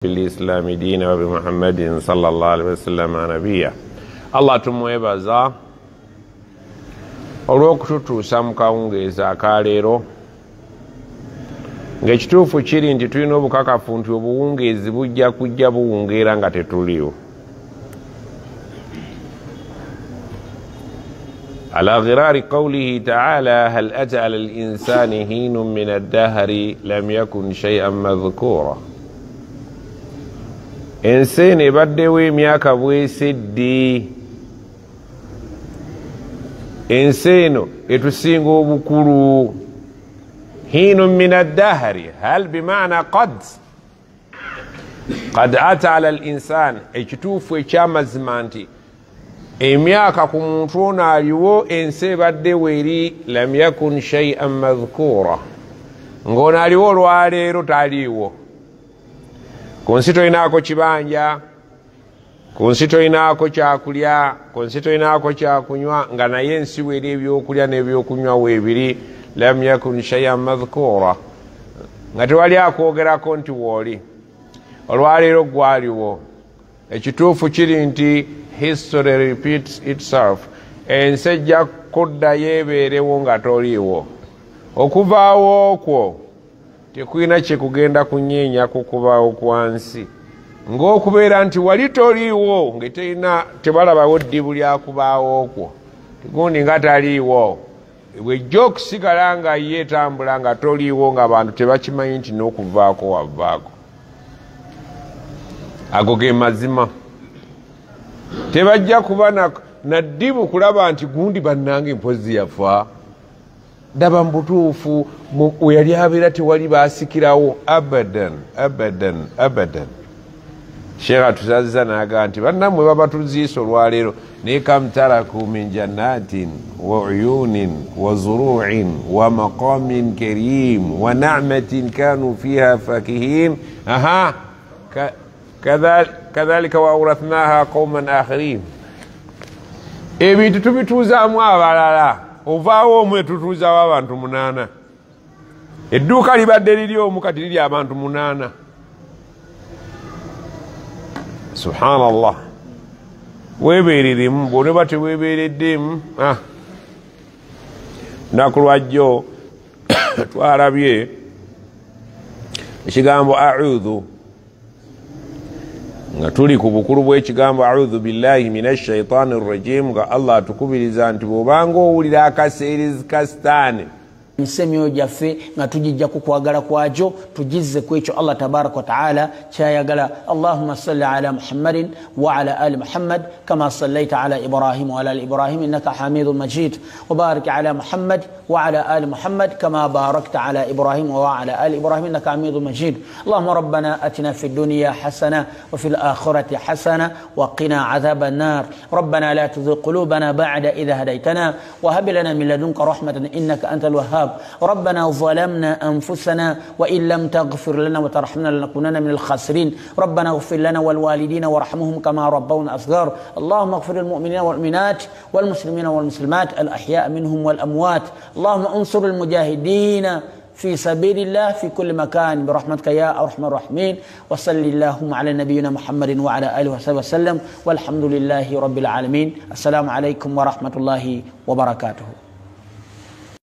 بالإسلام دين وبمحمد صلى الله عليه وسلم نبيا الله tumwebaza olw'okututuusa mu kawungeezi akaleero ng'ekituufu kiri nti tulina obukakafu nti obuwungeezi bujja kujja buwungeera nga tetuliwo. على غرار قوله تعالى هل أتى على الإنسان حين من الدهر لم يكن شيئا مذكورا. ensi eno ebaddewo emyaka bwesedde, ensi eno etusinga obukulu. hiinu min addahari hal bimaana qad ata ala linsan, ekituufu ekyamazima nti emyaka ku muntu ono aliwo, ensi ebaddewo eri lam yakun shay'an madhkura, ng'ono aliwo olwaleero taliiwo. ku nsi tolinaako kibanja, ku nsi tolinaako kyakulya, ku nsi tolinaako kyakunywa, nga naye ensi weeri ebyokulya n'ebyokunywa weebiri. lam yakun shay'an madhkura, nga tewali akwogerako nti wooli. olwaleero gwaliwo. ekituufu kiri nti history repeats itself, ensi ejja kuddayo ebeerewo nga toliiwo. okuvaawo okwo tekulina kyekugenda kunyeenya kukubaawo kwa nsi, ng'okubeera nti wali toliiwo nga tebalabawo ddibu lyakubaawo okwo, tigundi nga taliiwo. bwejja okusigala nga ye etambula nga toliiwo, ng'abantu tebakimanyi nti n'okuvaako wavaako. ago ge mazima. tebajja kuba na ddibu kulaba nti gundi bannange mpozi yafa, daba mbutuufu weyali abeera tewali basikirawo. abadan abadan abadan. sheekh atusazza naga nti bannamwe babatuziisa olwaleero naye kam taraku min jannatin wa uyunin wa zuruin wa maqamin karim wa na'matin kanu fiha fakihin kadhalika wa awrathnaha qauman akharin. ebintu tubituuzaamu abalala, ovaawo omwe tutuuzawo abantu 8. edduuka libadde liri omu kati liri abantu 8. subhanallah. weebeereremu, bw'oneba teweebeereddemu. naku lwajjo twalabye ekigambo audhu, nga tuli ku bukulu bw'ekigambo audhu billahi minash shaitani rrajim, nga Allah atukubiriza nti bw'obanga owulira akaseerezi ka sitaani, misemyo gyaffe nga tujijja ku kwagala kwakyo, tujizze ku ekyo Allah tabaraka wa taala kyayagala. Allahumma salli ala Muhammadin wa ala ali Muhammad kama sallaita ala Ibrahim wa ala ali Ibrahim innaka hamidun majid, wa barik ala Muhammad wa ala ali Muhammad kama barakta ala Ibrahim wa ala ali Ibrahim innaka hamidun majid. Allahumma rabbana atina fid dunya hasana wa fil akhirati hasana wa qina adhaban nar. Rabbana la tuzigh qulubana ba'da idh hadaytana wa hab lana min ladunka rahmatan innaka antal wahhab. ربنا ظلمنا أنفسنا وإن لم تغفر لنا وترحمنا لنكونن من الخاسرين. ربنا اغفر لنا والوالدين وارحمهم كما ربونا صغار. اللهم اغفر للمؤمنين والمؤمنات والمسلمين والمسلمات الأحياء منهم والأموات. اللهم انصر المجاهدين في سبيل الله في كل مكان برحمتك يا أرحم الراحمين. وصل اللهم على نبينا محمد وعلى آله وصحبه وسلم والحمد لله رب العالمين. السلام عليكم ورحمة الله وبركاته.